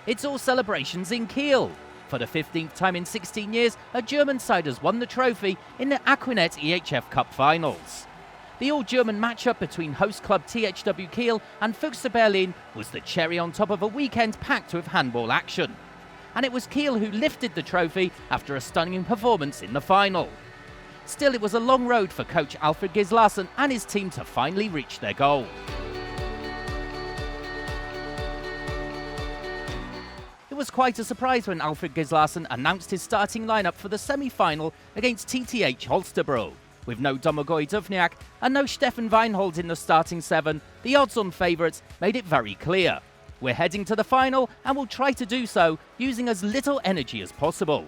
It's all celebrations in Kiel. For the 15th time in 16 years, a German side has won the trophy in the AKQUINET EHF Cup Finals. The all-German matchup between host club THW Kiel and Füchse Berlin was the cherry on top of a weekend packed with handball action. And it was Kiel who lifted the trophy after a stunning performance in the final. Still, it was a long road for coach Alfred Gislason and his team to finally reach their goal. It was quite a surprise when Alfred Gislason announced his starting lineup for the semi-final against TTH Holstbro. With no Domagoj Duvniak and no Stefan Weinhold in the starting seven, the odds-on favourites made it very clear. We're heading to the final and will try to do so using as little energy as possible.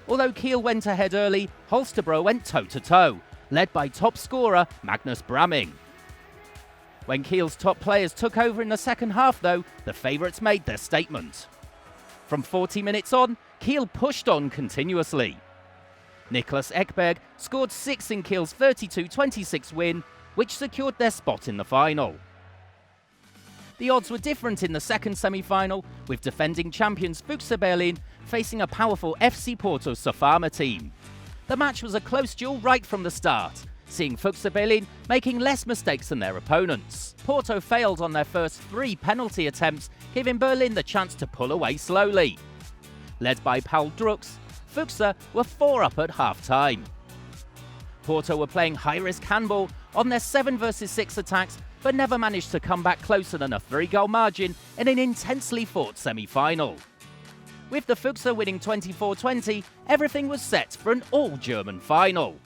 Although Kiel went ahead early, Holstbro went toe-to-toe, led by top scorer Magnus Bramming. When Kiel's top players took over in the second half though, the favourites made their statement. From 40 minutes on, Kiel pushed on continuously. Niklas Ekberg scored 6 in Kiel's 32-26 win, which secured their spot in the final. The odds were different in the second semi-final, with defending champions Füchse Berlin facing a powerful FC Porto Sofama team. The match was a close duel right from the start, seeing Füchse Berlin making less mistakes than their opponents. Porto failed on their first 3 penalty attempts, giving Berlin the chance to pull away slowly. Led by Paul Drux, Füchse were 4 up at half-time. Porto were playing high-risk handball on their 7 versus 6 attacks, but never managed to come back closer than a 3-goal margin in an intensely fought semi-final. With the Füchse winning 24-20, everything was set for an all-German final.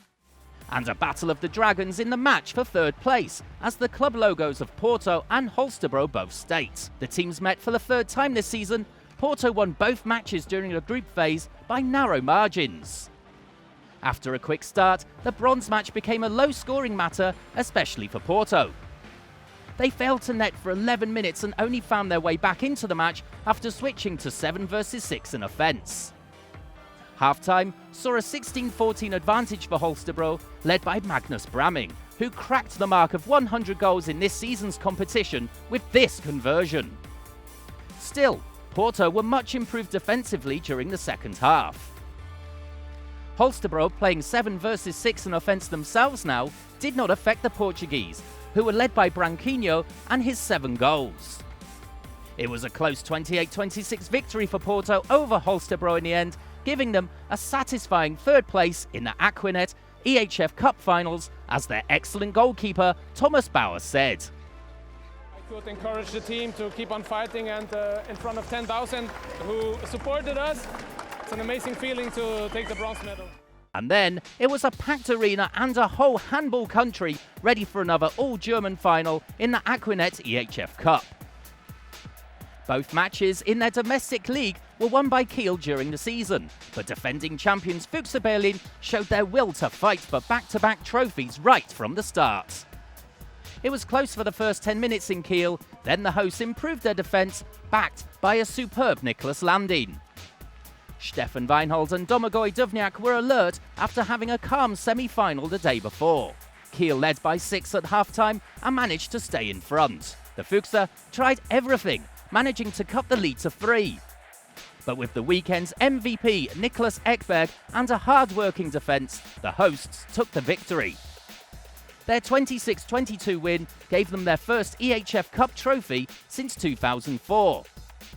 And a battle of the dragons in the match for 3rd place, as the club logos of Porto and Holstbro both state. The teams met for the 3rd time this season. Porto won both matches during the group phase by narrow margins. After a quick start, the bronze match became a low-scoring matter, especially for Porto. They failed to net for 11 minutes and only found their way back into the match after switching to 7 versus 6 in offence. Half-time saw a 16-14 advantage for Holstbro, led by Magnus Bramming, who cracked the mark of 100 goals in this season's competition with this conversion. Still, Porto were much improved defensively during the second half. Holstbro, playing 7 versus 6 in offence themselves now, did not affect the Portuguese, who were led by Branquinho and his 7 goals. It was a close 28-26 victory for Porto over Holstbro in the end, giving them a satisfying 3rd place in the AKQUINET EHF Cup Finals, as their excellent goalkeeper Thomas Bauer said. I could encourage the team to keep on fighting, and in front of 10,000 who supported us, it's an amazing feeling to take the bronze medal. And then it was a packed arena and a whole handball country ready for another all-German final in the AKQUINET EHF Cup. Both matches in their domestic league were won by Kiel during the season, but defending champions Füchse Berlin showed their will to fight for back-to-back trophies right from the start. It was close for the first 10 minutes in Kiel, then the hosts improved their defence, backed by a superb Niklas Landin. Stefan Weinhold and Domagoj Duvniak were alert after having a calm semi-final the day before. Kiel led by 6 at half-time and managed to stay in front. The Füchse tried everything, managing to cut the lead to 3. But with the weekend's MVP Niklas Ekberg and a hard-working defence, the hosts took the victory. Their 26-22 win gave them their first EHF Cup trophy since 2004.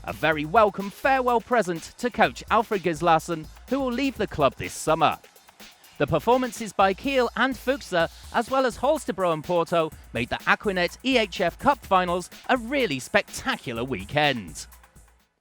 A very welcome farewell present to coach Alfred Gislason, who will leave the club this summer. The performances by Kiel and Füchse, as well as Holstbro and Porto, made the AKQUINET EHF Cup Finals a really spectacular weekend.